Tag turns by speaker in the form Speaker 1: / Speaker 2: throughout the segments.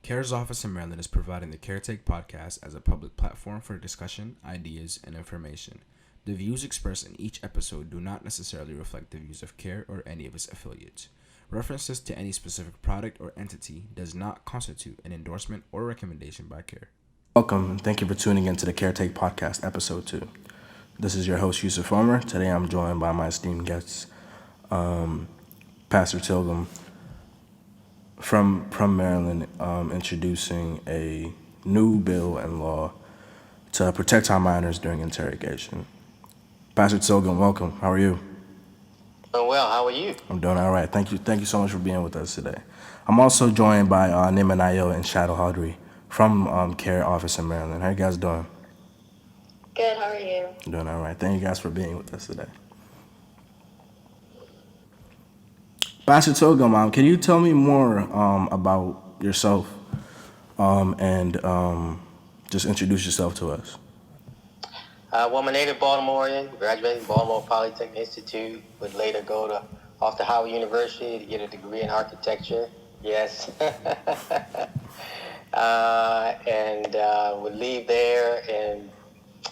Speaker 1: CAIR's office in Maryland is providing the CareTake podcast as a public platform for discussion, ideas, and information. The views expressed in each episode do not necessarily reflect the views of CAIR or any of its affiliates. References to any specific product or entity does not constitute an endorsement or recommendation by CAIR.
Speaker 2: Welcome, and thank you for tuning in to the CareTake Podcast, Episode 2. This is your host, Yusuf Omer. Today I'm joined by my esteemed guests, Pastor Tilghman from Maryland, introducing a new bill and law to protect our minors during interrogation. Pastor Tilghman, welcome. How are you?
Speaker 3: Oh, well, how are you?
Speaker 2: I'm doing all right. Thank you so much for being with us today. I'm also joined by Nimanayo and Shadow Hodri from CAIR office in Maryland. How you guys doing?
Speaker 4: Good, how are you?
Speaker 2: Doing all right. Thank you guys for being with us today. Pastor Tilghman, can you tell me more about yourself and just introduce yourself to us?
Speaker 3: Well, I'm a native Baltimorean, graduated from Baltimore Polytechnic Institute, would later go off to Howard University to get a degree in architecture. Yes. and would leave there and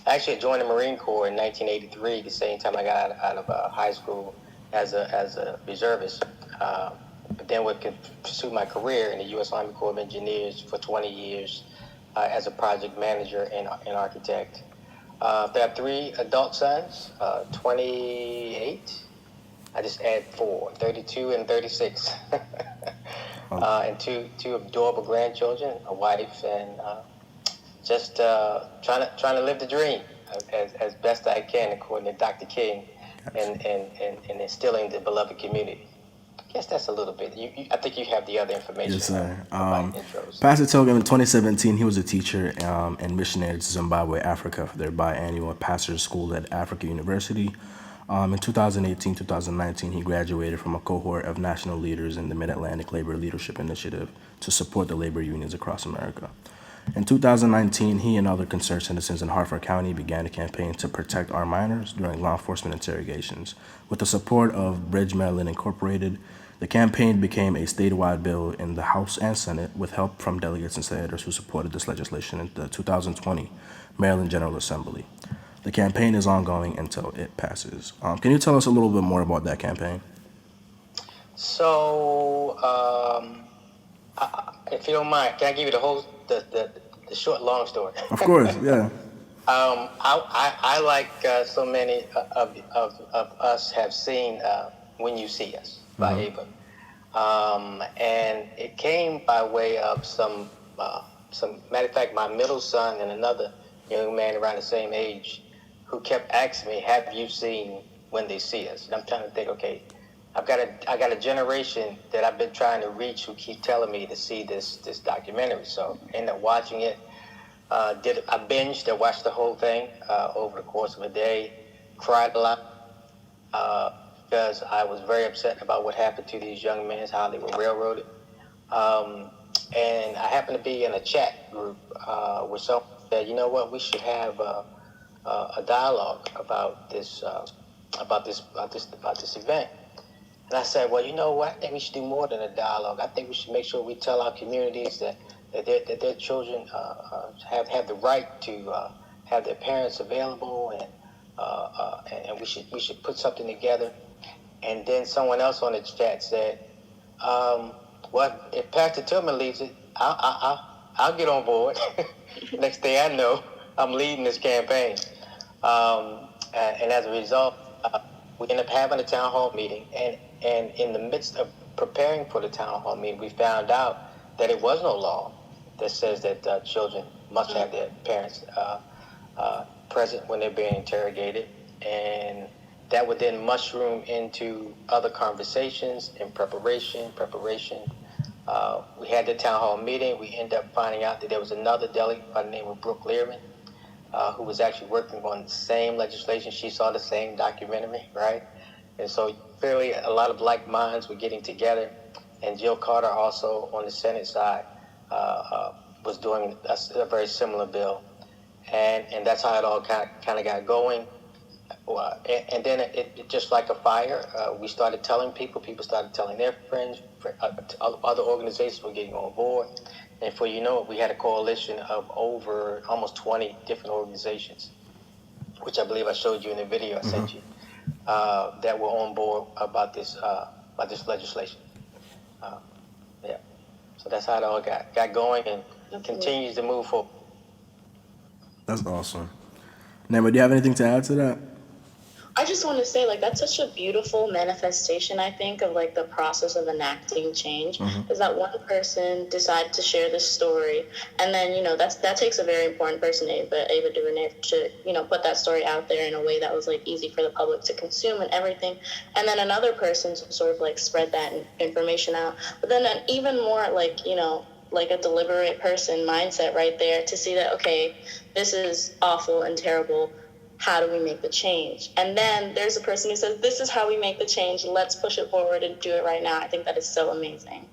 Speaker 3: actually joined the Marine Corps in 1983, the same time I got out of high school as a reservist. But then would pursue my career in the U.S. Army Corps of Engineers for 20 years as a project manager and architect. I have 3 adult sons, 28. I just add 4, 32 and 36. And two adorable grandchildren, a wife, and just trying to live the dream as best I can, according to Dr. King, and instilling the beloved community. I guess that's a little bit. I think you have the other information.
Speaker 2: Yes, sir.
Speaker 3: Intros.
Speaker 2: Pastor Tilghman, in 2017, he was a teacher and missionary to Zimbabwe, Africa, for their biannual pastor's school at Africa University. In 2018, 2019, he graduated from a cohort of national leaders in the Mid-Atlantic Labor Leadership Initiative to support the labor unions across America. In 2019, he and other concerned citizens in Hartford County began a campaign to protect our minors during law enforcement interrogations. With the support of Bridge Maryland Incorporated, the campaign became a statewide bill in the House and Senate with help from delegates and senators who supported this legislation in the 2020 Maryland General Assembly. The campaign is ongoing until it passes. Can you tell us a little bit more about that campaign?
Speaker 3: So, if you don't mind, can I give you the short, long story?
Speaker 2: Of course, yeah.
Speaker 3: I like so many of us have seen When You See Us by Ava. And it came by way of some matter of fact, my middle son and another young man around the same age who kept asking me, have you seen When They See Us? And I'm trying to think, okay, I got a generation that I've been trying to reach who keep telling me to see this documentary. So I ended up watching it. I binged. I watched the whole thing over the course of a day. Cried a lot because I was very upset about what happened to these young men, how they were railroaded. And I happened to be in a chat group where someone said, you know what, we should have a dialogue about this event. And I said, well, you know what? I think we should do more than a dialogue. I think we should make sure we tell our communities that their children have the right to have their parents available, and we should put something together. And then someone else on the chat said, well, if Pastor Tilghman leads it, I'll get on board. Next thing I know, I'm leading this campaign. And as a result, we ended up having a town hall meeting, and in the midst of preparing for the town hall meeting, we found out that it was no law that says that children must have their parents present when they're being interrogated, and that would then mushroom into other conversations in preparation. We had the town hall meeting. We ended up finding out that there was another delegate by the name of Brooke Learman, who was actually working on the same legislation. She saw the same documentary, right? And so clearly a lot of like minds were getting together. And Jill Carter also on the Senate side was doing a very similar bill. And that's how it all kind of got going. And then it just like a fire, we started telling people started telling their friends, other organizations were getting on board. And before you know it, we had a coalition of over almost 20 different organizations, which I believe I showed you in the video I sent you, that were on board about this legislation. Yeah. So that's how it all got going and continues to move forward.
Speaker 2: That's awesome. Nema, do you have anything to add to that?
Speaker 4: I just want to say, like, that's such a beautiful manifestation, I think, of, like, the process of enacting change, is that one person decided to share this story, and then, that takes a very important person, Ava DuVernay, to, put that story out there in a way that was, like, easy for the public to consume and everything, and then another person to sort of, like, spread that information out, but then an even more, like, like a deliberate person mindset right there to see that, okay, this is awful and terrible. How do we make the change? And then there's a person who says, this is how we make the change. Let's push it forward and do it right now. I think that is so amazing.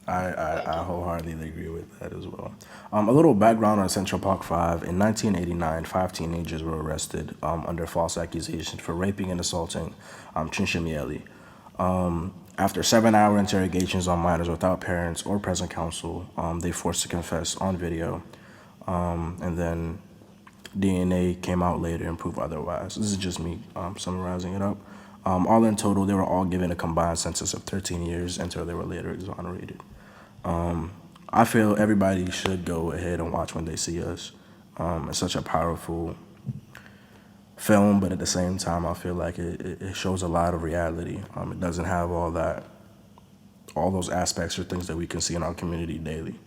Speaker 2: I wholeheartedly agree with that as well. A little background on Central Park 5. In 1989, 5 teenagers were arrested under false accusations for raping and assaulting Chinchimieli. After 7-hour interrogations on minors without parents or present counsel, they forced to confess on video. And then DNA came out later and proved otherwise. This is just me summarizing it up. All in total, they were all given a combined sentence of 13 years until they were later exonerated. I feel everybody should go ahead and watch When They See Us. It's such a powerful film, but at the same time, I feel like it shows a lot of reality. It doesn't have all those aspects or things that we can see in our community daily.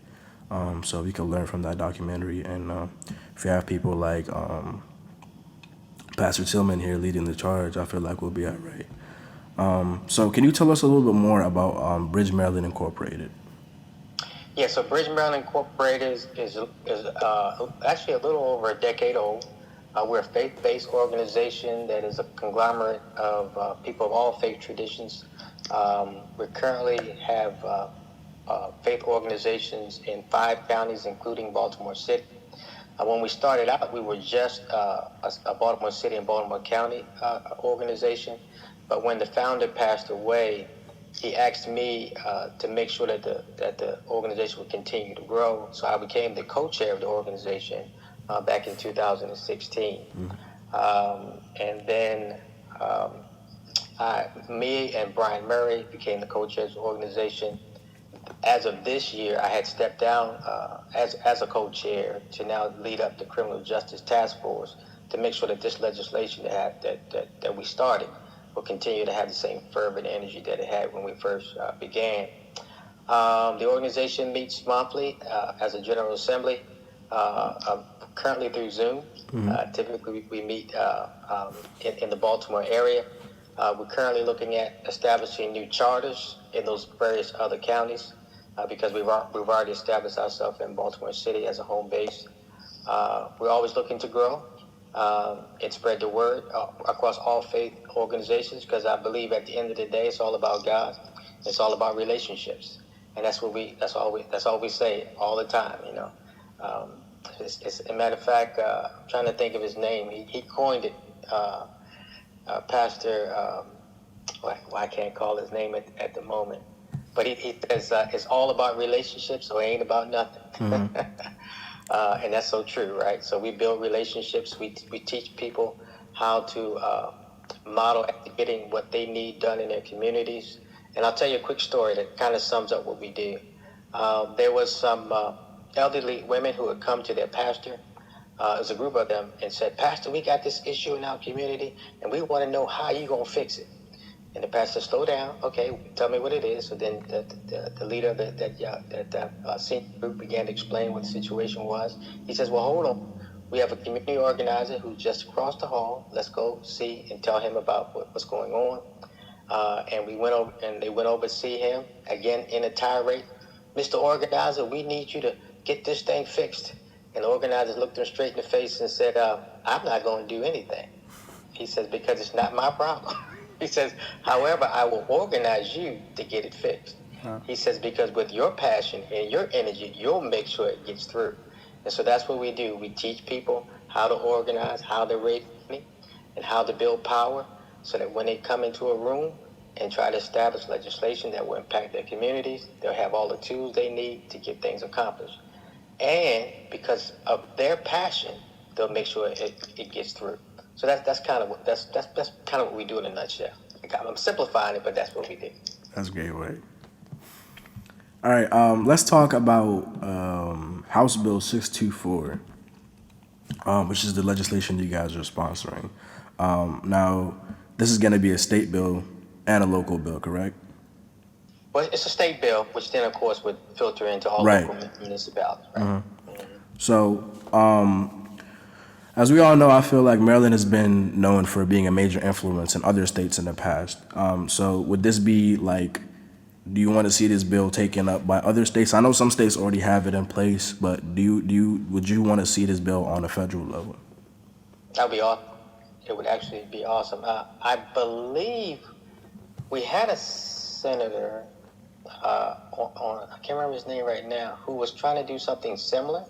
Speaker 2: So we can learn from that documentary. And if you have people like Pastor Tilghman here leading the charge, I feel like we'll be all right. So can you tell us a little bit more about Bridge Maryland Incorporated?
Speaker 3: Yeah, so Bridge Maryland Incorporated is actually a little over a decade old. We're a faith-based organization that is a conglomerate of people of all faith traditions. We currently have faith organizations in 5 counties, including Baltimore City. When we started out, we were just a Baltimore City and Baltimore County organization. But when the founder passed away, he asked me to make sure that the organization would continue to grow. So I became the co-chair of the organization back in 2016. And then me and Brian Murray became the co-chairs of the organization. As of this year, I had stepped down as a co-chair to now lead up the Criminal Justice Task Force to make sure that this legislation that we started will continue to have the same fervor and energy that it had when we first began. The organization meets monthly as a General Assembly, currently through Zoom. Typically, we meet in the Baltimore area. We're currently looking at establishing new charters in those various other counties because we've already established ourselves in Baltimore City as a home base. We're always looking to grow and spread the word across all faith organizations because I believe at the end of the day, it's all about God. It's all about relationships, and that's all we say all the time. It's a matter of fact. I'm trying to think of his name. He coined it. Pastor, I can't call his name at the moment, but he says it's all about relationships, so it ain't about nothing. And that's so true, right? So we build relationships. We teach people how to model after getting what they need done in their communities. And I'll tell you a quick story that kind of sums up what we do. There was some elderly women who had come to their pastor. It was a group of them and said, "Pastor, we got this issue in our community, and we want to know how you gonna fix it." And the pastor, "Slow down. Okay, tell me what it is." So then the leader of that senior group began to explain what the situation was. He says, "Well, hold on. We have a community organizer who's just across the hall. Let's go see and tell him about what's going on." And we went over, and they went over to see him again in a tirade. "Mr. Organizer, we need you to get this thing fixed." And the organizer looked him straight in the face and said, "I'm not going to do anything." He says, "Because it's not my problem." He says, "However, I will organize you to get it fixed." He says, "Because with your passion and your energy, you'll make sure it gets through." And so that's what we do. We teach people how to organize, how to raise money. and how to build power, so that when they come into a room and try to establish legislation that will impact their communities, they'll have all the tools they need to get things accomplished. And because of their passion, they'll make sure it gets through. So that's kind of what we do in a nutshell. I'm simplifying it, but that's what we do.
Speaker 2: That's a great way. All right, let's talk about House Bill 624, which is the legislation you guys are sponsoring. Now, this is going to be a state bill and a local bill, correct?
Speaker 3: Well, it's a state bill, which then, of course, would filter into all
Speaker 2: Right.
Speaker 3: local municipalities. Right?
Speaker 2: Mm-hmm. So, as we all know, I feel like Maryland has been known for being a major influence in other states in the past. So would this be like, do you want to see this bill taken up by other states? I know some states already have it in place, but would you want to see this bill on a federal level?
Speaker 3: That would be awesome. It would actually be awesome. I believe we had a senator, I can't remember his name right now, who was trying to do something similar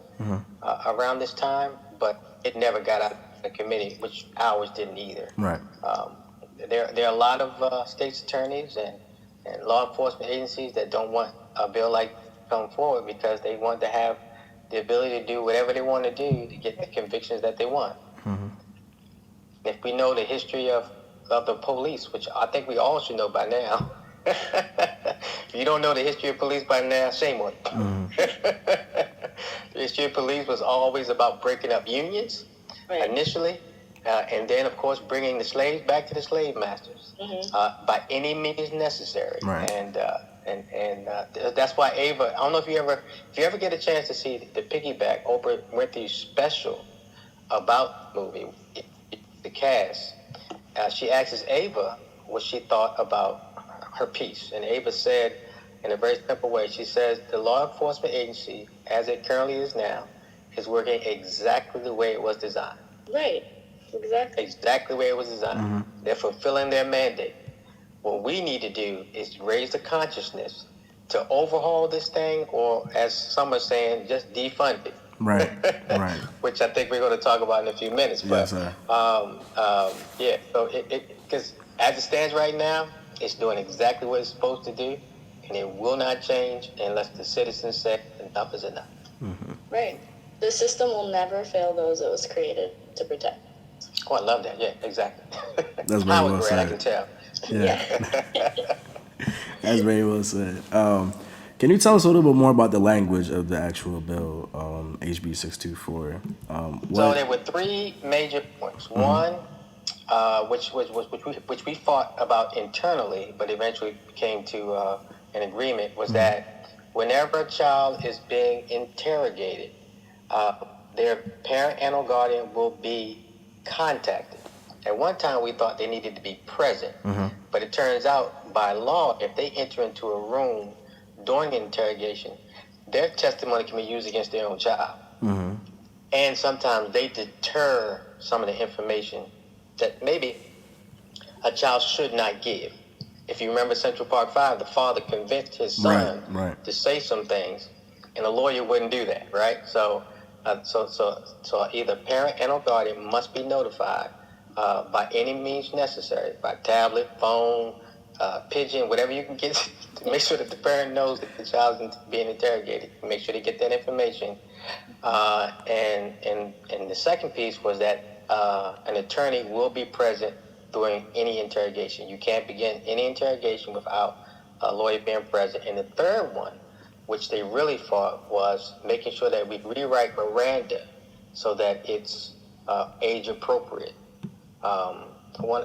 Speaker 3: around this time, but it never got out of the committee, which ours didn't either.
Speaker 2: Right.
Speaker 3: There are a lot of state's attorneys and law enforcement agencies that don't want a bill like come forward because they want to have the ability to do whatever they want to do to get the convictions that they want.
Speaker 2: Mm-hmm.
Speaker 3: If we know the history of the police, which I think we all should know by now, if you don't know the history of police by now, shame on you.
Speaker 2: Mm-hmm.
Speaker 3: The history of police was always about breaking up unions initially, and then, of course, bringing the slaves back to the slave masters by any means necessary.
Speaker 2: Right.
Speaker 3: And that's why Ava, I don't know if you ever get a chance to see the Piggyback, Oprah Winfrey's special about the movie, the cast. She asks Ava what she thought about her piece, and Ava said, in a very simple way, she says, the law enforcement agency, as it currently is now, is working exactly the way it was designed.
Speaker 4: Right. Exactly.
Speaker 3: Exactly the way it was designed. Mm-hmm. They're fulfilling their mandate. What we need to do is raise the consciousness to overhaul this thing, or as some are saying, just defund it.
Speaker 2: Right, right.
Speaker 3: Which I think we're going to talk about in a few minutes.
Speaker 2: Yes,
Speaker 3: but,
Speaker 2: sir.
Speaker 3: yeah, so because as it stands right now, it's doing exactly what it's supposed to do, and it will not change unless the citizens say enough is enough.
Speaker 2: Mm-hmm.
Speaker 4: Right. The system will never fail those it was created to protect.
Speaker 3: Oh, I love that. Yeah, exactly.
Speaker 2: That's very well said.
Speaker 3: I can tell.
Speaker 2: Yeah. That's very well said. Can you tell us a little bit more about the language of the actual bill, HB 624?
Speaker 3: So there were three major points.
Speaker 2: Mm-hmm.
Speaker 3: One, which we fought about internally, but eventually came to an agreement, was that whenever a child is being interrogated, their parent and or guardian will be contacted. At one time, we thought they needed to be present, but it turns out by law, if they enter into a room during the interrogation, their testimony can be used against their own child. Mm-hmm. And sometimes they deter some of the information that maybe a child should not give. If you remember Central Park 5, the father convinced his son to say some things, and a lawyer wouldn't do that, right? So either parent and or guardian must be notified by any means necessary, by tablet, phone, pigeon, whatever you can get to make sure that the parent knows that the child is being interrogated. Make sure they get that information. And the second piece was that an attorney will be present during any interrogation. You can't begin any interrogation without a lawyer being present. And the third one, which they really fought, was making sure that we rewrite Miranda so that it's age appropriate. One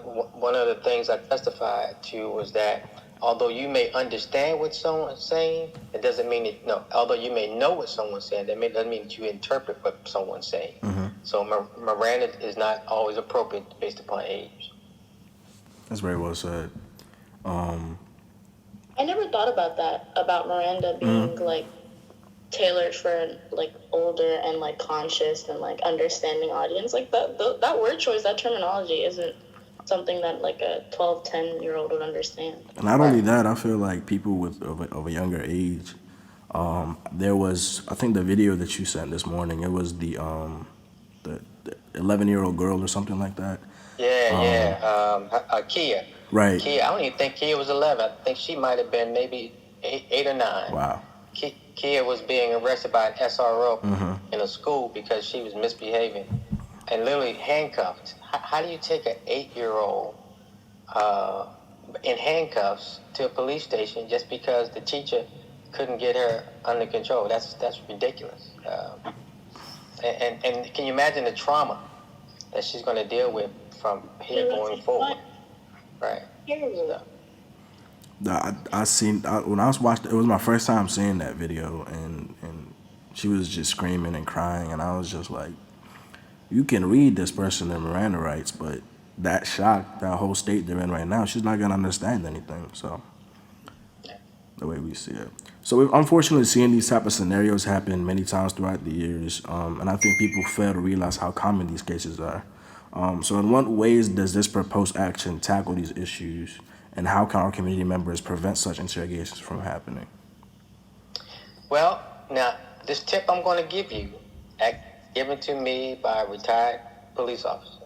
Speaker 3: of the things I testified to was that although you may understand what someone's saying, it doesn't mean that, no, although you may know what someone's saying, that doesn't mean that you interpret what someone's saying. Mm-hmm. So Miranda is not always appropriate based upon age.
Speaker 2: That's very well said.
Speaker 4: I never thought about that, about Miranda being like tailored for like older and like conscious and like understanding audience. Like that word choice, that terminology isn't something that like a 12, 10-year-old would understand.
Speaker 2: And not only that, I feel like people of a younger age, there was, I think the video that you sent this morning, it was the 11-year-old girl or something like that.
Speaker 3: Kia.
Speaker 2: Right.
Speaker 3: Kia, I don't even think Kia was 11. I think she might have been maybe eight or 9.
Speaker 2: Wow.
Speaker 3: Kia was being arrested by an SRO in a school because she was misbehaving and literally handcuffed. How do you take an 8-year-old in handcuffs to a police station just because the teacher couldn't get her under control? That's ridiculous. And can you imagine the trauma that she's going to deal with from here going forward? Right. So.
Speaker 2: When I was watching, it was my first time seeing that video, and she was just screaming and crying, and I was just like, you can read this person their Miranda rights, but that shock, that whole state they're in right now, she's not gonna understand anything. So the way we see it. So we've unfortunately seen these type of scenarios happen many times throughout the years, and I think people fail to realize how common these cases are. So in what ways does this proposed action tackle these issues, and how can our community members prevent such interrogations from happening?
Speaker 3: Well, now, this tip I'm going to give you, given to me by a retired police officer.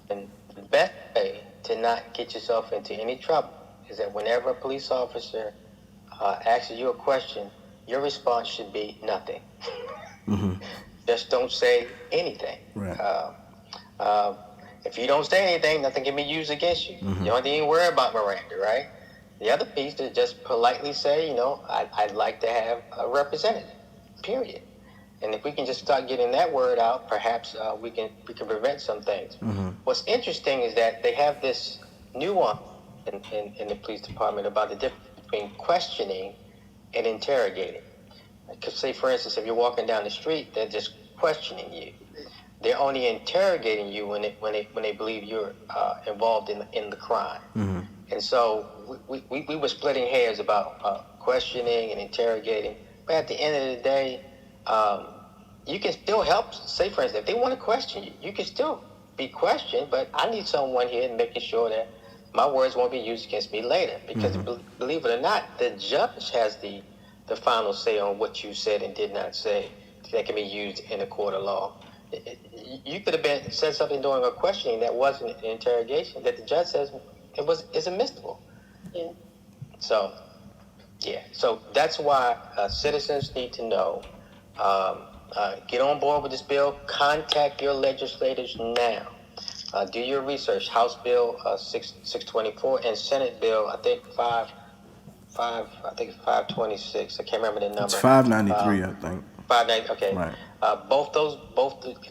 Speaker 3: And the best way to not get yourself into any trouble is that whenever a police officer asks you a question, your response should be nothing. Just don't say anything.
Speaker 2: Right.
Speaker 3: If you don't say anything, nothing can be used against you. You don't even worry about Miranda, right? The other piece is just politely say, I'd like to have a representative, period. And if we can just start getting that word out, perhaps we can prevent some things. What's interesting is that they have this nuance in the police department about the difference between questioning and interrogating. Because say, for instance, if you're walking down the street, they're just questioning you. They're only interrogating you when they believe you're involved in the crime. And so we were splitting hairs about questioning and interrogating. But at the end of the day, you can still help. Say, for instance, if they want to question you, you can still be questioned. But I need someone here making sure that my words won't be used against me later. Because believe it or not, the judge has the final say on what you said and did not say that can be used in a court of law. You could have said something during a questioning that wasn't an interrogation that the judge says is admissible.
Speaker 4: Yeah.
Speaker 3: So that's why citizens need to know. Get on board with this bill. Contact your legislators now. Do your research. House Bill 624 and Senate Bill, I think 526. I can't remember the number.
Speaker 2: It's 593, I think.
Speaker 3: 590. Okay.
Speaker 2: Right.
Speaker 3: Both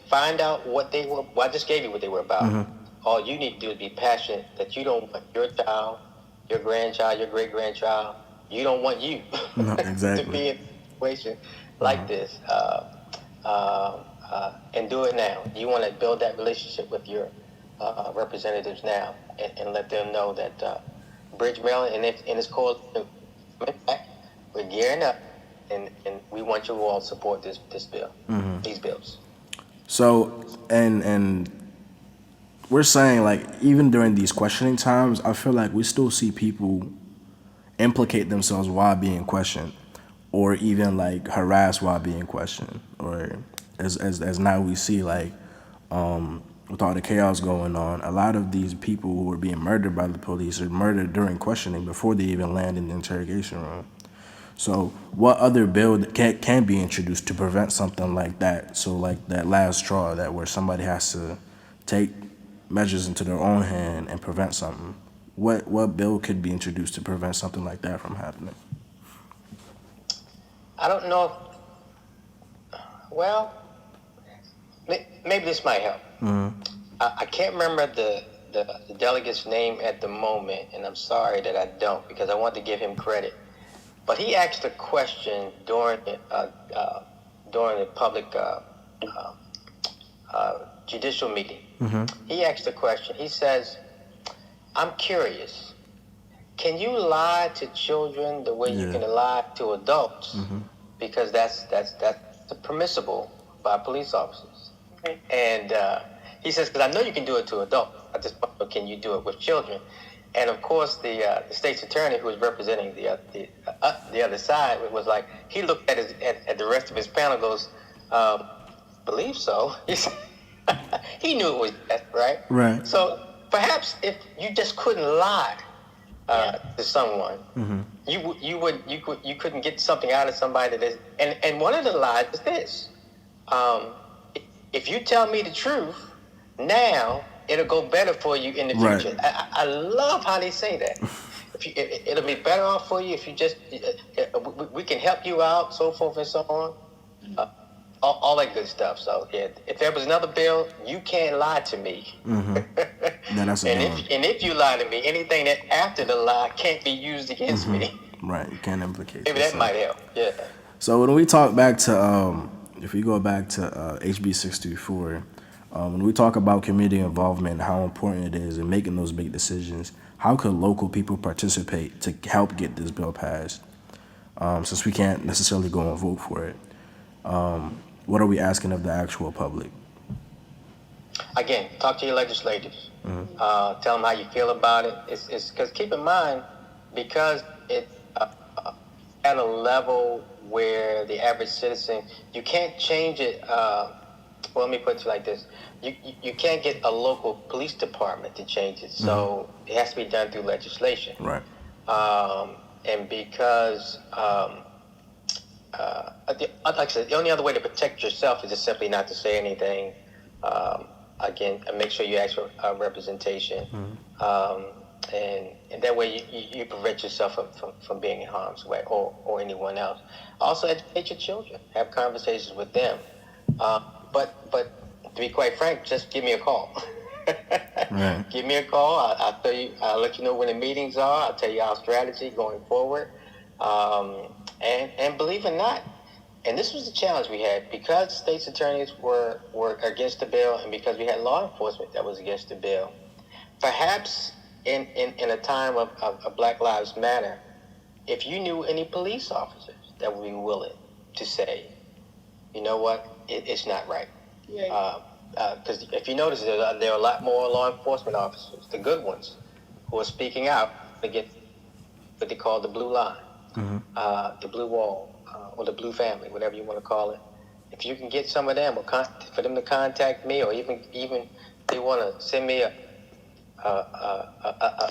Speaker 3: find out what they were. Well, I just gave you what they were about. All you need to do is be passionate that you don't want your child, your grandchild, your great grandchild. You don't want you
Speaker 2: exactly.
Speaker 3: to be in a situation like this. And do it now. You want to build that relationship with your representatives now, and let them know that Bridge Maryland and its cause, we're gearing up. And we want you all to support this bill, these bills.
Speaker 2: So, and we're saying, like, even during these questioning times, I feel like we still see people implicate themselves while being questioned, or even like harassed while being questioned, or as now we see, like, with all the chaos going on, a lot of these people who are being murdered by the police are murdered during questioning before they even land in the interrogation room. So what other bill can be introduced to prevent something like that? So like that last straw, that where somebody has to take measures into their own hand and prevent something. What bill could be introduced to prevent something like that from happening?
Speaker 3: I don't know. Well, maybe this might help. I can't remember the delegate's name at the moment, and I'm sorry that I don't, because I want to give him credit. But he asked a question during the public judicial meeting. He asked a question. He says, "I'm curious. Can you lie to children the way you can lie to adults? Because that's permissible by police officers." Okay. And he says, "Because I know you can do it to adults. I just wonder, can you do it with children?" And of course, the state's attorney, who was representing the other side, was like, he looked at the rest of his panel, goes, "Believe so." He said, He knew it was that, right?
Speaker 2: Right.
Speaker 3: So perhaps if you just couldn't lie to someone, you couldn't get something out of somebody that is, and one of the lies is this: um, if you tell me the truth now, it'll go better for you in the
Speaker 2: Right.
Speaker 3: future. I love how they say that. It'll be better off for you if you just we can help you out, so forth and so on. All that good stuff. So yeah, if there was another bill, you can't lie to me.
Speaker 2: Yeah, that's a
Speaker 3: And
Speaker 2: good one.
Speaker 3: if you lie to me, anything that after the lie can't be used against me.
Speaker 2: Right. You can't implicate
Speaker 3: Maybe that
Speaker 2: yourself.
Speaker 3: might help. Yeah.
Speaker 2: So when we talk back to, if we go back to HB 634, when we talk about community involvement and how important it is in making those big decisions, how could local people participate to help get this bill passed? Since we can't necessarily go and vote for it, what are we asking of the actual public?
Speaker 3: Again, talk to your legislators. Tell them how you feel about it. It's because keep in mind, because it's at a level where the average citizen, you can't change it. Well, let me put it like this: you can't get a local police department to change it, so it has to be done through legislation.
Speaker 2: Right.
Speaker 3: And because, like I said, the only other way to protect yourself is just simply not to say anything. Again, and make sure you ask for representation, and that way you prevent yourself from being in harm's way or anyone else. Also, educate your children. Have conversations with them. But to be quite frank, just give me a call.
Speaker 2: Right.
Speaker 3: Give me a call. I'll tell you. I'll let you know when the meetings are. I'll tell you our strategy going forward. And believe it or not, and this was the challenge we had because state's attorneys were against the bill, and because we had law enforcement that was against the bill. Perhaps in a time of Black Lives Matter, if you knew any police officers that would be willing to say, you know what, it's not right. Because if you notice, there are a lot more law enforcement officers, the good ones, who are speaking out against what they call the blue line, the blue wall, or the blue family, whatever you want to call it. If you can get some of them, or for them to contact me, or even they want to send me a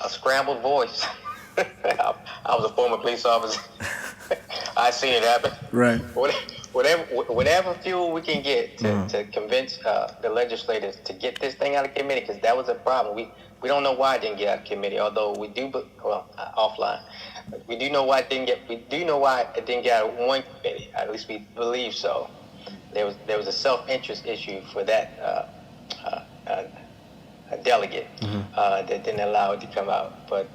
Speaker 3: scrambled voice. I was a former police officer. I seen it happen.
Speaker 2: Right.
Speaker 3: Whatever fuel we can get to convince the legislators to get this thing out of committee, because that was a problem. We don't know why it didn't get out of committee, although we do, offline. We do know why it didn't get out of one committee. At least we believe so. There was a self-interest issue for that delegate that didn't allow it to come out. But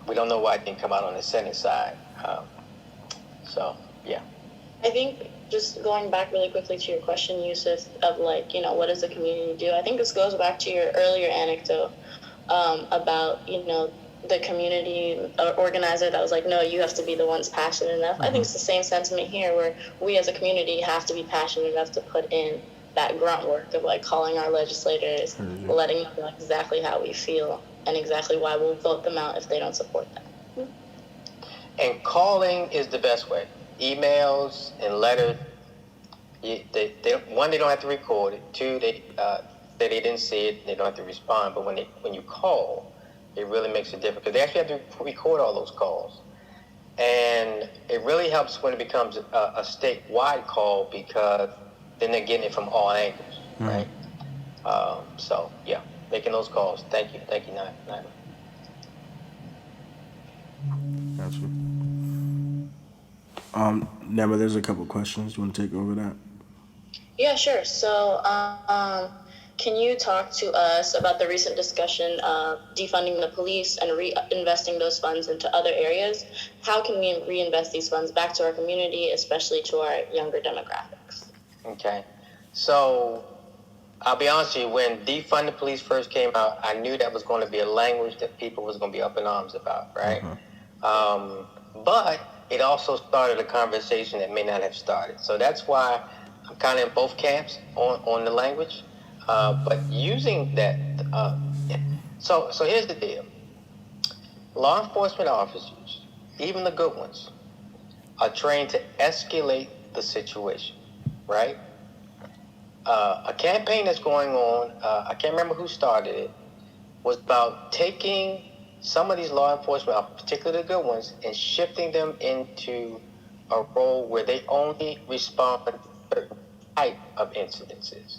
Speaker 3: we don't know why it didn't come out on the Senate side. So yeah.
Speaker 4: I think just going back really quickly to your question, Yusuf, of like, what does the community do? I think this goes back to your earlier anecdote about, the community organizer that was like, no, you have to be the ones passionate enough. I think it's the same sentiment here where we as a community have to be passionate enough to put in that grunt work of like calling our legislators, letting them know exactly how we feel and exactly why we'll vote them out if they don't support that.
Speaker 3: And calling is the best way. Emails and letters, they one, they don't have to record it. Two, they didn't see it, they don't have to respond. But when you call, it really makes a difference. Because they actually have to record all those calls. And it really helps when it becomes a statewide call, because then they're getting it from all angles, right? So, yeah, making those calls. Thank you, Nyla.
Speaker 2: Gotcha. Never, there's a couple questions. You want to take over that?
Speaker 4: Yeah, sure. So, can you talk to us about the recent discussion of defunding the police and reinvesting those funds into other areas? How can we reinvest these funds back to our community, especially to our younger demographics?
Speaker 3: Okay. So, I'll be honest with you, when defund the police first came out, I knew that was going to be a language that people was going to be up in arms about, right? But it also started a conversation that may not have started. So that's why I'm kind of in both camps on the language. But using that, so here's the deal. Law enforcement officers, even the good ones, are trained to escalate the situation, right? A campaign that's going on, I can't remember who started it, was about taking some of these law enforcement, particularly the good ones, and shifting them into a role where they only respond to certain type of incidences.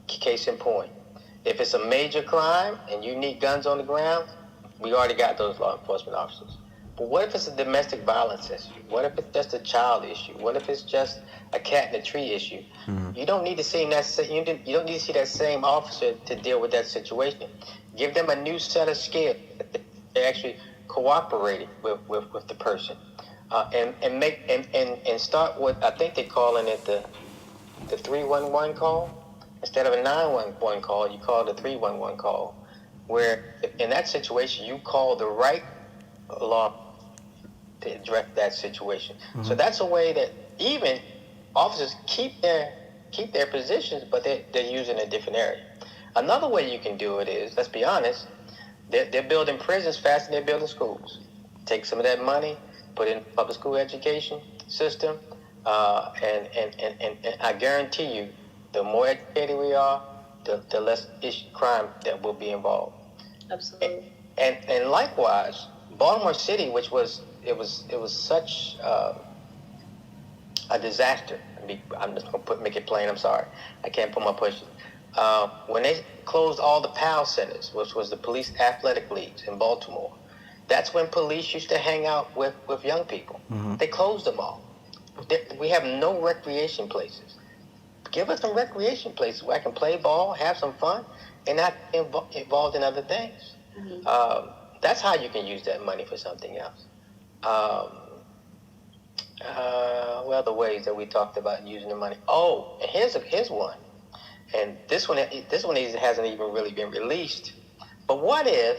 Speaker 3: Case in point, if it's a major crime and you need guns on the ground, we already got those law enforcement officers. But what if it's a domestic violence issue? What if it's just a child issue? What if it's just a cat in a tree issue? You don't need to see that. You don't need to see that same officer to deal with that situation. Give them a new set of skills. They actually cooperating with the person, and start with, I think they're calling it the 311 call. Instead of a 911 call, you call the 311 call, where in that situation you call the right law to address that situation. So that's a way that even officers keep their positions, but they're using a different area. Another way you can do it is, let's be honest, they're building prisons faster than they're building schools. Take some of that money, put it in the public school education system, and I guarantee you, the more educated we are, the less crime that will be involved.
Speaker 4: Absolutely.
Speaker 3: And likewise, Baltimore City, which was such a disaster. I'm just gonna make it plain. I'm sorry, I can't put my push. When they closed all the PAL centers, which was the police athletic leagues in Baltimore, that's when police used to hang out with young people. They closed them all. We have no recreation places. Give us some recreation places where I can play ball, have some fun, and not involved in other things. That's how you can use that money for something else. Well, the ways that we talked about using the money. Oh, and here's one. And this one hasn't even really been released. But what if,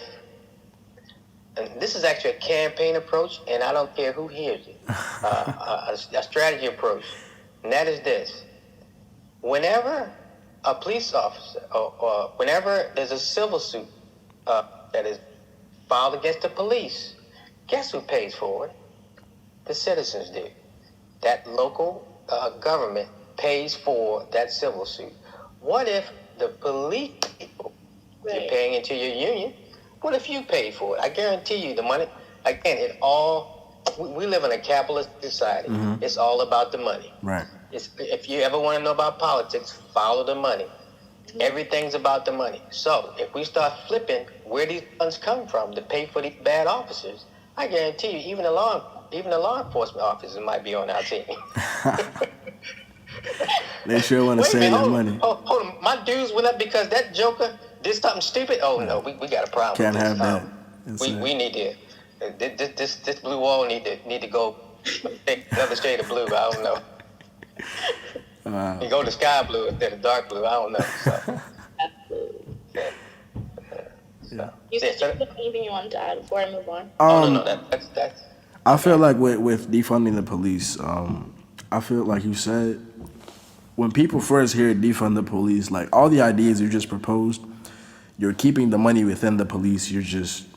Speaker 3: and this is actually a campaign approach, and I don't care who hears it, a strategy approach, and that is this. Whenever a police officer, or whenever there's a civil suit that is filed against the police, guess who pays for it? The citizens do. That local government pays for that civil suit. What if the police people, you're paying into your union, what if you pay for it? I guarantee you the money, again, we live in a capitalist society. It's all about the money.
Speaker 2: Right.
Speaker 3: If you ever want to know about politics, follow the money. Everything's about the money. So if we start flipping where these funds come from to pay for these bad officers, I guarantee you, even the law enforcement officers might be on our team.
Speaker 2: They sure want to save their money.
Speaker 3: Hold on. My dues went up because that joker did something stupid? Oh, no, we got a problem.
Speaker 2: Can't
Speaker 3: with this.
Speaker 2: have that.
Speaker 3: We need to, this blue wall need to go take another shade of blue. I don't know. You go to sky blue instead of dark blue. I don't know. So.
Speaker 4: You said anything you wanted to add before I move on?
Speaker 3: No, that's.
Speaker 2: I feel like with defunding the police, I feel like you said, when people first hear defund the police, like all the ideas you just proposed, you're keeping the money within the police, you're just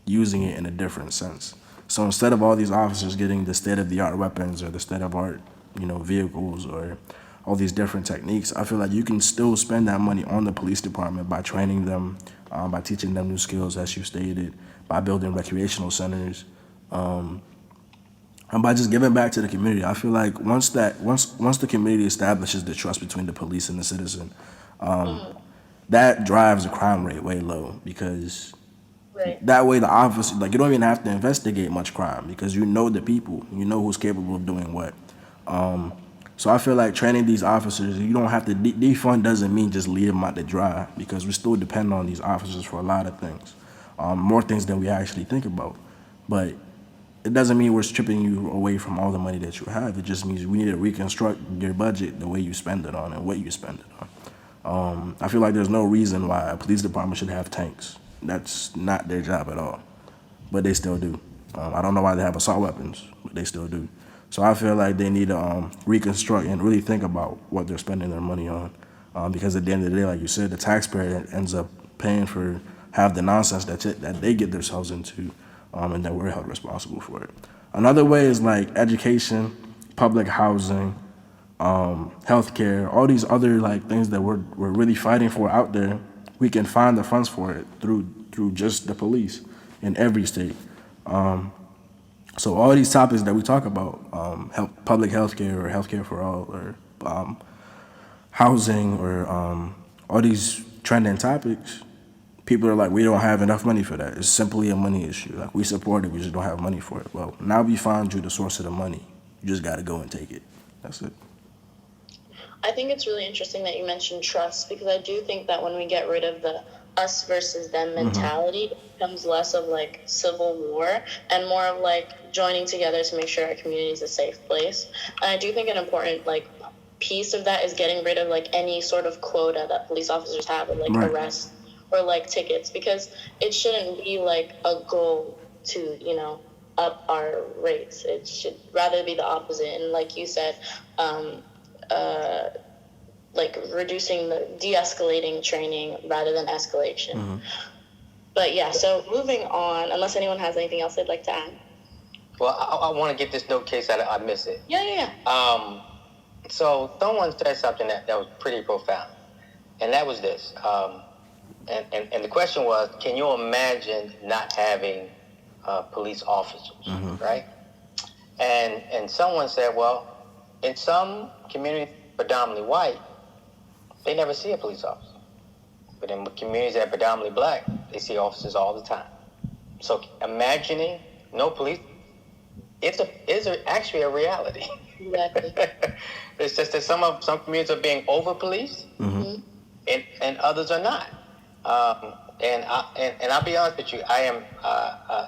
Speaker 2: using it in a different sense. So instead of all these officers getting the state-of-the-art weapons or the state-of-the-art, vehicles or all these different techniques, I feel like you can still spend that money on the police department by training them, by teaching them new skills, as you stated, by building recreational centers, and by just giving back to the community. I feel like once the community establishes the trust between the police and the citizen, that drives the crime rate way low, because that way the officer, you don't even have to investigate much crime because you know the people, you know who's capable of doing what. So I feel like training these officers, you don't have to, defund doesn't mean just leave them out to dry, because we still depend on these officers for a lot of things, more things than we actually think about. But it doesn't mean we're stripping you away from all the money that you have. It just means we need to reconstruct your budget, the way you spend it on and what you spend it on. I feel like there's no reason why a police department should have tanks. That's not their job at all, but they still do. I don't know why they have assault weapons, but they still do. So I feel like they need to reconstruct and really think about what they're spending their money on, because at the end of the day, like you said, the taxpayer ends up paying for half the nonsense that they get themselves into, and that we're held responsible for it. Another way is like education, public housing, healthcare, all these other like things that we're really fighting for out there, we can find the funds for it through just the police in every state. So all these topics that we talk about, public health care or healthcare for all, or housing, or all these trending topics, people are like, we don't have enough money for that. It's simply a money issue. Like, we support it, we just don't have money for it. Well, now we found you the source of the money. You just got to go and take it. That's it.
Speaker 4: I think it's really interesting that you mentioned trust, because I do think that when we get rid of the us versus them mentality, it becomes less of like civil war and more of like joining together to make sure our community is a safe place. And I do think an important like piece of that is getting rid of like any sort of quota that police officers have of like arrests or like tickets, because it shouldn't be like a goal to, you know, up our rates. It should rather be the opposite. And like you said, like reducing the de-escalating training rather than escalation. But yeah, so moving on, unless anyone has anything else they'd like to add.
Speaker 3: Well, I want to get this note case out. I miss it.
Speaker 4: Yeah.
Speaker 3: So someone said something that was pretty profound, and that was this. And the question was, can you imagine not having police officers, right? And someone said, well, in some communities, predominantly white, they never see a police officer. But in communities that are predominantly black, they see officers all the time. So imagining no police is actually a reality.
Speaker 4: Exactly.
Speaker 3: It's just that some communities are being over-policed, and others are not. And I'll be honest with you, I am,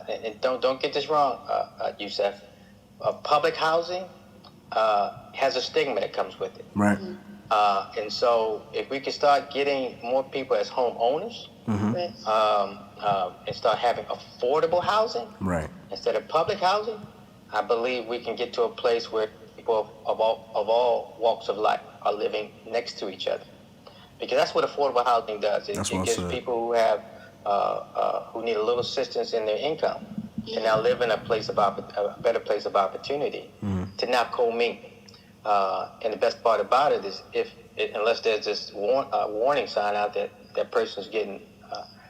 Speaker 3: and don't get this wrong, Yusef, public housing has a stigma that comes with it.
Speaker 2: Right.
Speaker 3: And so if we can start getting more people as homeowners, and start having affordable housing,
Speaker 2: Right.
Speaker 3: instead of public housing, I believe we can get to a place where people of all walks of life are living next to each other. Because that's what affordable housing does. It gives people who have who need a little assistance in their income to now live in a better place of opportunity, to now commingle. And the best part about it is, unless there's this warning sign out that person's getting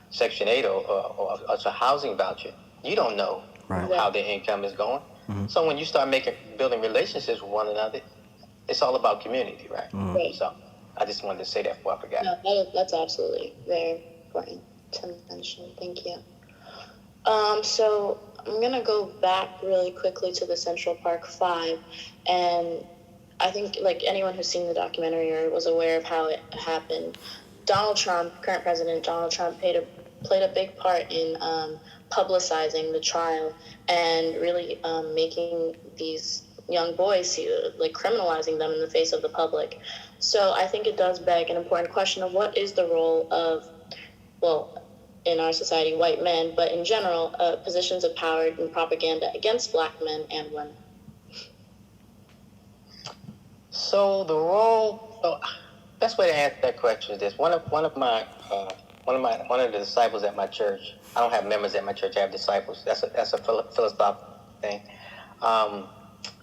Speaker 3: Section 8 or a housing voucher, you don't know how their income is going. So when you start building relationships with one another, it's all about community, right? So I just wanted to say that before I forgot.
Speaker 4: No, that's absolutely very important to mention. Thank you. So I'm going to go back really quickly to the Central Park 5, and I think like anyone who's seen the documentary or was aware of how it happened, Donald Trump, current president Donald Trump, played a big part in publicizing the trial and really making these young boys, like criminalizing them in the face of the public. So I think it does beg an important question of what is the role of, well, in our society, white men, but in general, positions of power and propaganda against black men and women.
Speaker 3: So the role, best way to answer that question is this: one of the disciples at my church. I don't have members at my church; I have disciples. That's a philosophical thing.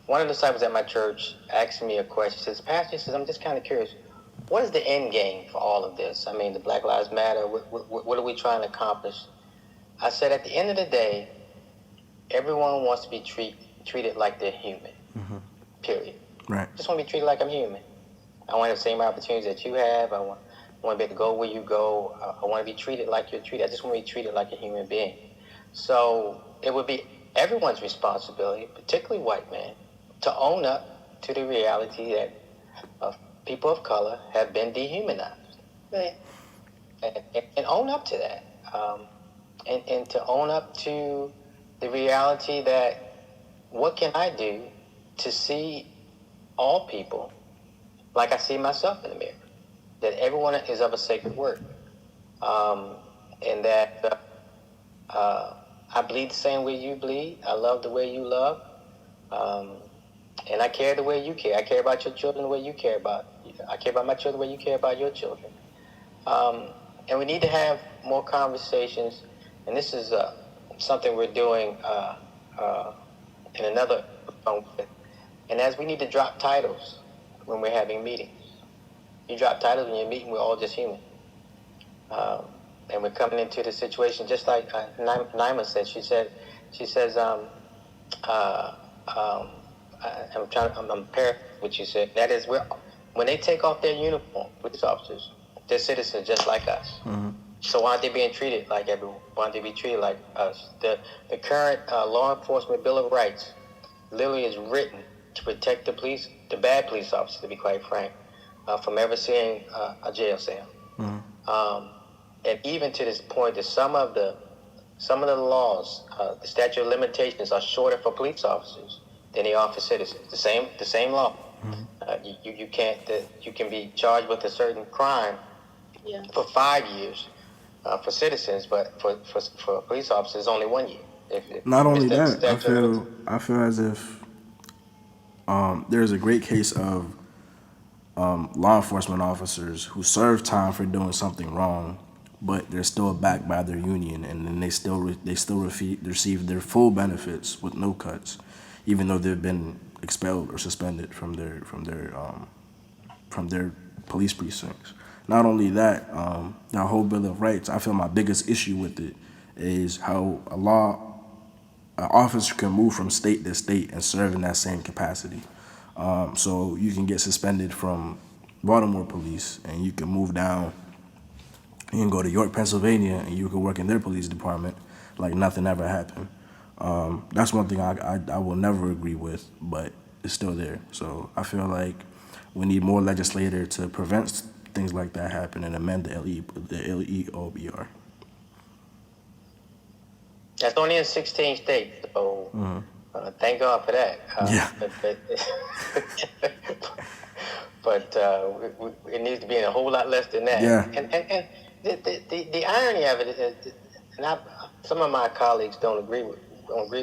Speaker 3: One of the disciples at my church asked me a question. He says, "Pastor," he says, "I'm just kind of curious. What is the end game for all of this? I mean, the Black Lives Matter. What are we trying to accomplish?" I said, "At the end of the day, everyone wants to be treated like they're human. Period.
Speaker 2: Right.
Speaker 3: Just want to be treated like I'm human. I want to have the same opportunities that you have. I want to be able to go where you go. I want to be treated like you're treated. I just want to be treated like a human being." So it would be everyone's responsibility, particularly white men, to own up to the reality that people of color have been dehumanized.
Speaker 4: Right.
Speaker 3: And own up to that. And to own up to the reality that what can I do to see all people like I see myself in the mirror, that everyone is of a sacred work, and that I bleed the same way you bleed, I love the way you love, and I care the way you care. I care about your children the way you care about. I care about my children the way you care about your children. And we need to have more conversations, and this is something we're doing in another. And as we need to drop titles when we're having meetings. You drop titles when you're meeting. We're all just human, and we're coming into the situation just like Naima said. She says, I'm paraphrasing what you said. That is, when they take off their uniform, police officers, they're citizens just like us. Mm-hmm. So why aren't they being treated like everyone? Why aren't they being treated like us? The current law enforcement Bill of Rights literally is written to protect the bad police officers, to be quite frank, from ever seeing a jail cell. Mm-hmm. And even to this point, that some of the laws, the statute of limitations, are shorter for police officers than they are for citizens. The same law. Mm-hmm. You can be charged with a certain crime for 5 years for citizens, but for police officers, only 1 year. If
Speaker 2: Not only that, I feel as if there's a great case of law enforcement officers who serve time for doing something wrong, but they're still backed by their union, and then they still receive their full benefits with no cuts, even though they've been expelled or suspended from their police precincts. Not only that, the whole Bill of Rights, I feel my biggest issue with it is how an officer can move from state to state and serve in that same capacity. So you can get suspended from Baltimore police and you can move down. You can go to York, Pennsylvania, and you can work in their police department like nothing ever happened. That's one thing I will never agree with, but it's still there. So I feel like we need more legislator to prevent things like that happen and amend the LEOBR.
Speaker 3: That's only in 16 states, so thank God for that. But it needs to be in a whole lot less than that.
Speaker 2: Yeah.
Speaker 3: And the irony of it is, and some of my colleagues don't agree with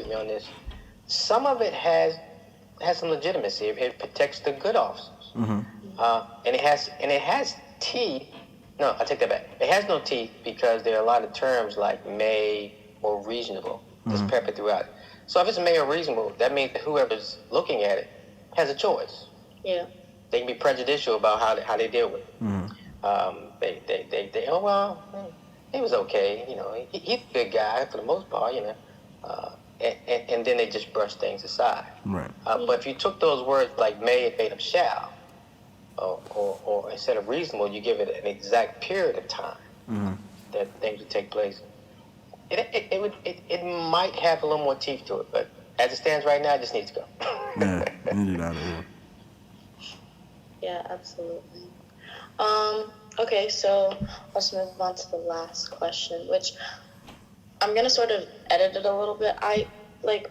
Speaker 3: me on this. Some of it has some legitimacy. It protects the good officers, and it has teeth. No, I take that back. It has no teeth because there are a lot of terms like may or reasonable that's peppered throughout it. So if it's may or reasonable, that means that whoever's looking at it has a choice.
Speaker 4: Yeah.
Speaker 3: They can be prejudicial about how they deal with it. They oh well, he was okay, he's a good guy for the most part, and then they just brush things aside.
Speaker 2: Right.
Speaker 3: But if you took those words like may and made them shall, or instead of reasonable, you give it an exact period of time that things would take place. It might have a little more teeth to it, but as it stands right now, it just needs to go.
Speaker 2: Yeah, need it out of here.
Speaker 4: Yeah, absolutely. Okay, so let's move on to the last question, which I'm gonna sort of edit it a little bit.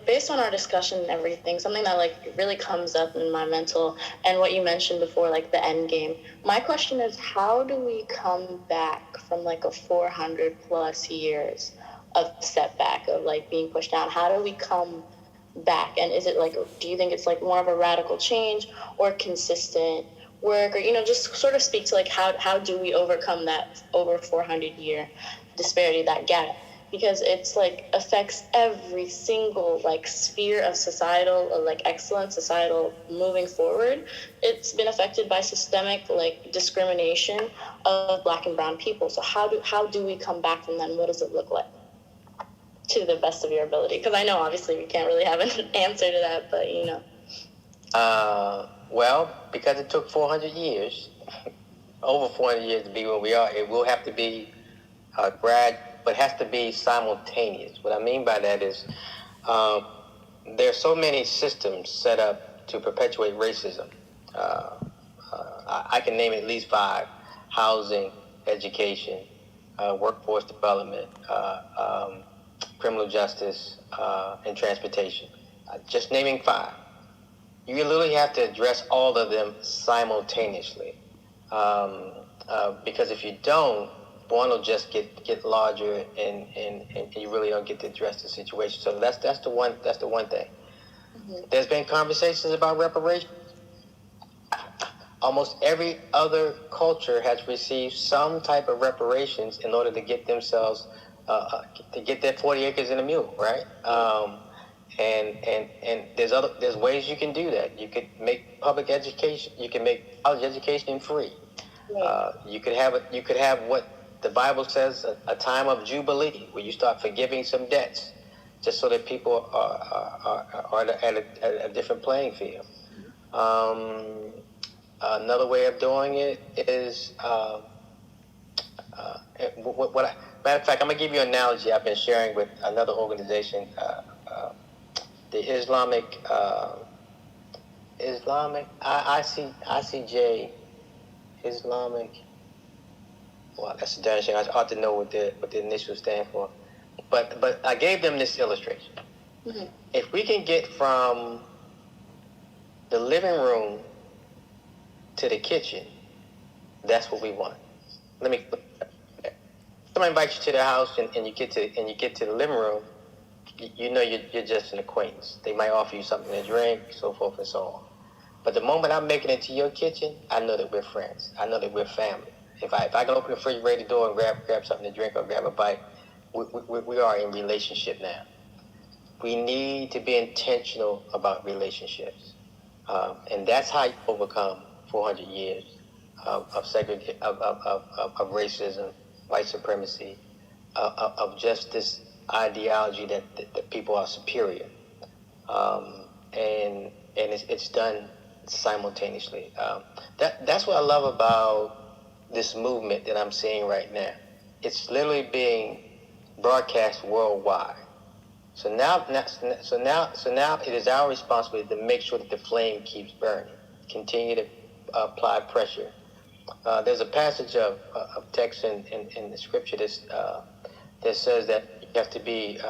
Speaker 4: Based on our discussion and everything, something that really comes up in my mental, and what you mentioned before, the end game. My question is, how do we come back from a 400 plus years of setback of being pushed down? How do we come back? And is it do you think it's more of a radical change or consistent work, or just sort of speak to how do we overcome that over 400 year disparity, that gap? Because it's affects every single sphere of societal excellence, societal moving forward. It's been affected by systemic discrimination of Black and brown people. So how do we come back from that, and what does it look like to the best of your ability? Because I know obviously we can't really have an answer to that, but
Speaker 3: Well, because it took 400 years, over 400 years to be where we are, it will have to be but it has to be simultaneous. What I mean by that is there are so many systems set up to perpetuate racism. I can name at least 5: housing, education, workforce development, criminal justice, and transportation. Just naming 5. You literally have to address all of them simultaneously, because if you don't, one will just get larger, and you really don't get to address the situation. So that's the one thing. There's been conversations about reparations. Almost every other culture has received some type of reparations in order to get themselves to get their 40 acres and a mule, right? and there's ways you can do that. You could make public education. You can make college education free.
Speaker 4: Right.
Speaker 3: You could have what the Bible says, a time of jubilee, where you start forgiving some debts, just so that people are at a different playing field. Another way of doing it is matter of fact, I'm gonna give you an analogy I've been sharing with another organization, the ICJ, Islamic. Well, that's a darn shame. I ought to know what the initials stand for. But I gave them this illustration.
Speaker 4: Mm-hmm.
Speaker 3: If we can get from the living room to the kitchen, that's what we want. Somebody invites you to their house and you get to the living room, you know you're just an acquaintance. They might offer you something to drink, so forth and so on. But the moment I'm making it to your kitchen, I know that we're friends. I know that we're family. If I can open the refrigerator door and grab something to drink or grab a bite, we are in relationship now. We need to be intentional about relationships, and that's how you overcome 400 years of racism, white supremacy, of just this ideology that people are superior, and it's done simultaneously. That's what I love about this movement that I'm seeing right now. It's literally being broadcast worldwide. So now it is our responsibility to make sure that the flame keeps burning. Continue to apply pressure. There's a passage of text in the scripture that says that you have to be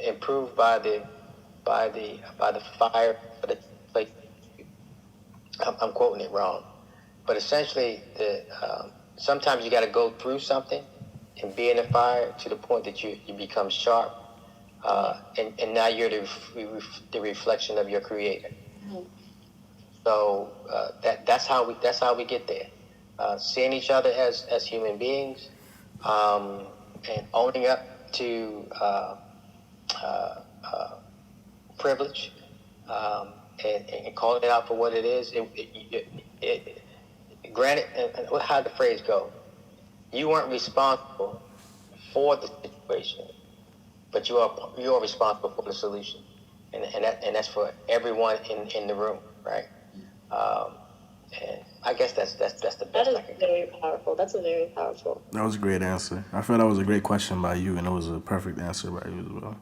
Speaker 3: improved by the fire. I'm quoting it wrong, but essentially, sometimes you got to go through something and be in the fire to the point that you become sharp, and now you're the reflection of your Creator.
Speaker 4: Mm-hmm.
Speaker 3: So that's how we get there. Seeing each other as human beings, and owning up to privilege, and calling it out for what it is. Granted, and how'd the phrase go? You weren't responsible for the situation, but you are responsible for the solution, and that's for everyone in the room, right? And I guess that's the best
Speaker 4: That is
Speaker 3: I can
Speaker 4: very powerful. That's a very powerful.
Speaker 2: That was a great answer. I feel that was a great question by you, and it was a perfect answer by you as well.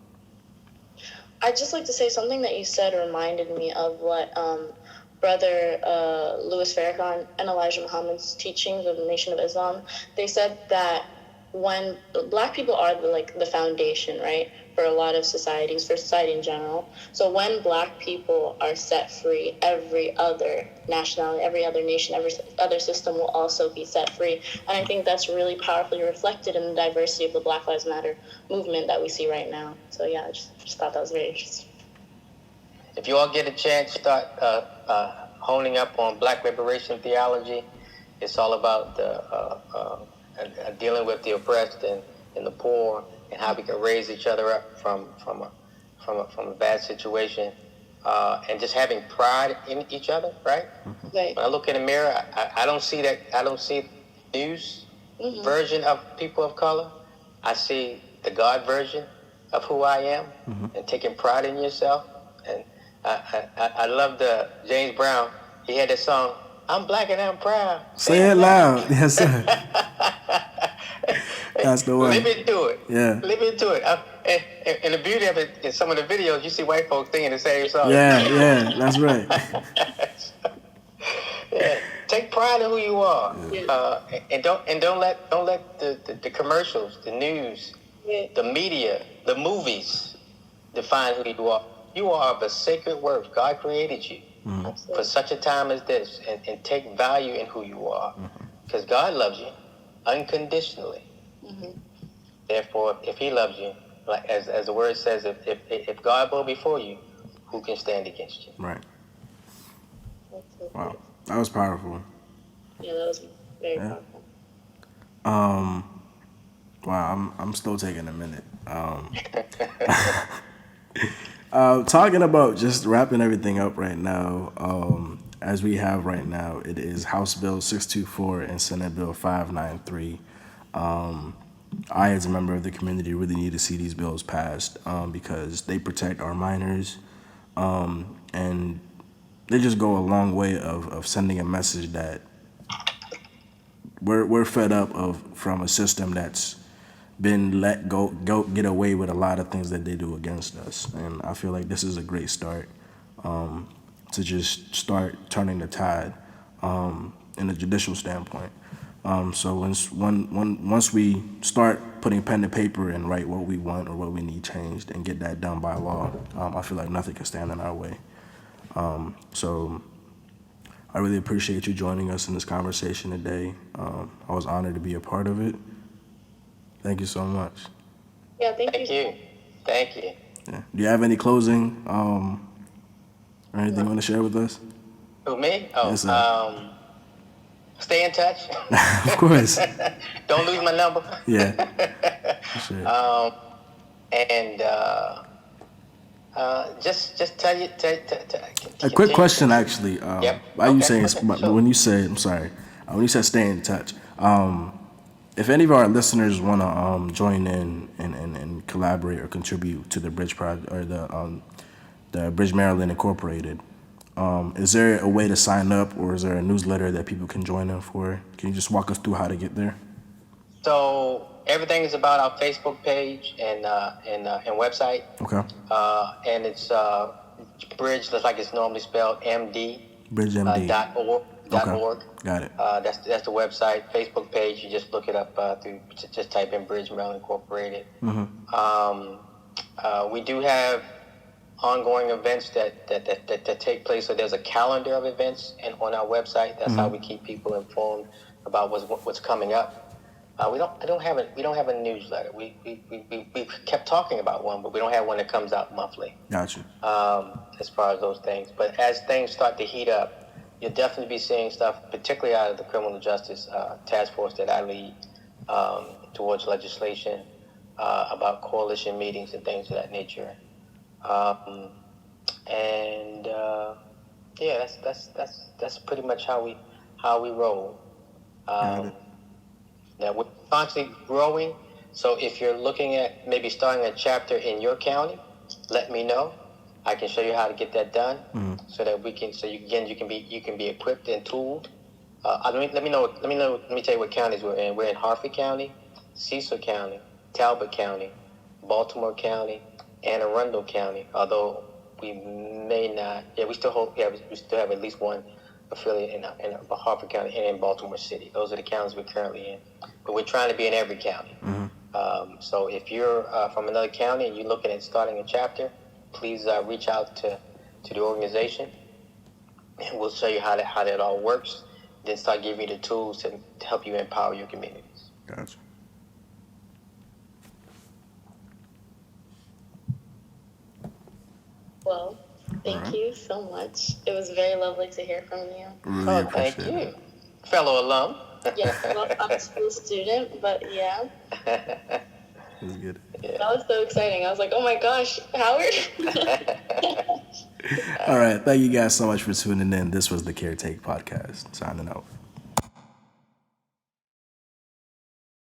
Speaker 4: I'd just like to say something that you said reminded me of what Brother Louis Farrakhan and Elijah Muhammad's teachings of the Nation of Islam. They said that when Black people are the foundation, right, for a lot of societies, for society in general. So when Black people are set free, every other nationality, every other nation, every other system will also be set free. And I think that's really powerfully reflected in the diversity of the Black Lives Matter movement that we see right now. So yeah, I just thought that was very interesting.
Speaker 3: If you all get a chance, start honing up on Black liberation theology. It's all about dealing with the oppressed and the poor, and how we can raise each other up from a bad situation, and just having pride in each other, right?
Speaker 4: Right.
Speaker 3: When I look in the mirror, I don't see that. I don't see the news version of people of color. I see the God version of who I am, and taking pride in yourself. And I love the James Brown. He had this song, "I'm Black and I'm proud."
Speaker 2: Say it loud. Yes, sir. That's the one.
Speaker 3: Live into it.
Speaker 2: Yeah.
Speaker 3: Live into it. And the beauty of it, in some of the videos, you see white folks singing the same song.
Speaker 2: Yeah, that's right.
Speaker 3: Yeah. Take pride in who you are, and don't let the commercials, the news, the media, the movies define who you are. You are of a sacred worth. God created you for such a time as this, and take value in who you are, because God loves you unconditionally. Therefore, if He loves you, like as the word says, if God will be for you, who can stand against you?
Speaker 2: Right. Wow, that was powerful.
Speaker 4: Yeah, that was very powerful.
Speaker 2: Wow, I'm still taking a minute. Talking about just wrapping everything up right now, as we have right now, it is House Bill 624 and Senate Bill 593. I, as a member of the community, really need to see these bills passed because they protect our minors, and they just go a long way of sending a message that we're fed up from a system that's been let get away with a lot of things that they do against us. And I feel like this is a great start to just start turning the tide in a judicial standpoint. So once we start putting pen to paper and write what we want or what we need changed and get that done by law, I feel like nothing can stand in our way. So I really appreciate you joining us in this conversation today. I was honored to be a part of it. Thank you so much.
Speaker 4: Yeah, thank you.
Speaker 3: Thank you.
Speaker 2: Yeah. Do you have any closing or anything you want to share with us?
Speaker 3: Who, me? Oh,
Speaker 2: Yes, sir.
Speaker 3: Stay in touch.
Speaker 2: Of course.
Speaker 3: Don't lose my number.
Speaker 2: Yeah. For sure.
Speaker 3: And just tell you.
Speaker 2: A quick question, actually.
Speaker 3: Yep.
Speaker 2: Why you
Speaker 3: Okay,
Speaker 2: saying?
Speaker 3: okay, sure.
Speaker 2: When you say, I'm sorry. When you said stay in touch, if any of our listeners want to join in and collaborate or contribute to the Bridge Project or the Bridge Maryland Incorporated, is there a way to sign up, or is there a newsletter that people can join in for? Can you just walk us through how to get there?
Speaker 3: So everything is about our Facebook page and website.
Speaker 2: Okay.
Speaker 3: And it's Bridge, just like it's normally spelled, MD.
Speaker 2: BridgeMD.
Speaker 3: .org.
Speaker 2: Okay.
Speaker 3: .org.
Speaker 2: Got it.
Speaker 3: That's the website. Facebook page, you just look it up just type in Bridge Maryland Incorporated.
Speaker 2: Mm-hmm.
Speaker 3: We do have ongoing events that take place. So there's a calendar of events on our website. That's how we keep people informed about what's coming up. We don't have a newsletter. We kept talking about one, but we don't have one that comes out monthly.
Speaker 2: Gotcha.
Speaker 3: As far as those things, but as things start to heat up, you'll definitely be seeing stuff, particularly out of the criminal justice task force that I lead towards legislation about coalition meetings and things of that nature. Yeah, that's pretty much how we roll. Now we're constantly growing. So if you're looking at maybe starting a chapter in your county, let me know. I can show you how to get that done, so that you can be equipped and tooled. Let me tell you what counties we're in. We're in Harford County, Cecil County, Talbot County, Baltimore County, Anne Arundel County. Although we may not, we still have at least one affiliate in Harford County and in Baltimore City. Those are the counties we're currently in. But we're trying to be in every county. So if you're from another county and you're looking at starting a chapter, please reach out to the organization, and we'll show you how that all works. Then start giving you the tools to help you empower your communities.
Speaker 2: Gotcha.
Speaker 4: Well, thank you so much. It was very lovely to hear from you.
Speaker 2: Really
Speaker 3: Thank
Speaker 2: appreciate
Speaker 3: you,
Speaker 2: it.
Speaker 3: fellow alum.
Speaker 4: Yeah, well, I'm still a student, but yeah.
Speaker 2: It was good.
Speaker 4: That was so exciting. I was like, oh my gosh, Howard.
Speaker 2: All right. Thank you guys so much for tuning in. This was the Caretake Podcast. Signing out.